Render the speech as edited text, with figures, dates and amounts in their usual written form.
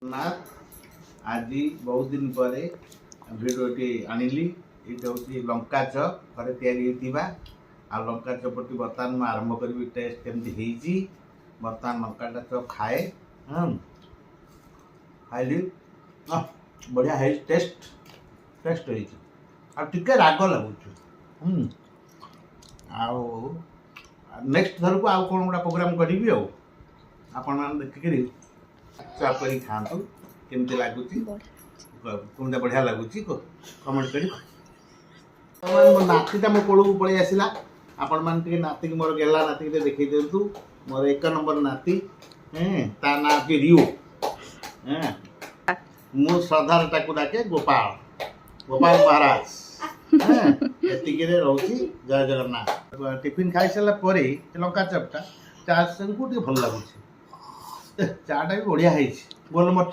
ना आज बहुत दिन पर भिडियोटी आनिली ये हूँ लंका चप घरे या आ लंका चपटी बर्तमान मैं आरंभ करी टेस्ट केमती बर्तमान लंका चप खाए खाइली बढ़िया है टेस्ट टेस्ट टे राग लगुच नेक्स्ट थर को आउ कौन गोटा प्रोग्राम करी आपण मैंने देखिक चप कर खातु केमती लगुच तुमने बढ़िया लगुच कमेंट कर मो नातीटा मो कोल को पलि आसला आपण मैंने नाती की मोर गेला नाती के देखी दिंतु मोर 1 नंबर नाती ता ना कि रियो मु श्रद्धार टाकू डाके गोपाल गोपाल महाराज एतिके रोची जय जगन्नाथ टिफिन खाई सारा पर लंका चपटा चा संग भल लगुच चाटा भी बढ़िया है गोल नंबर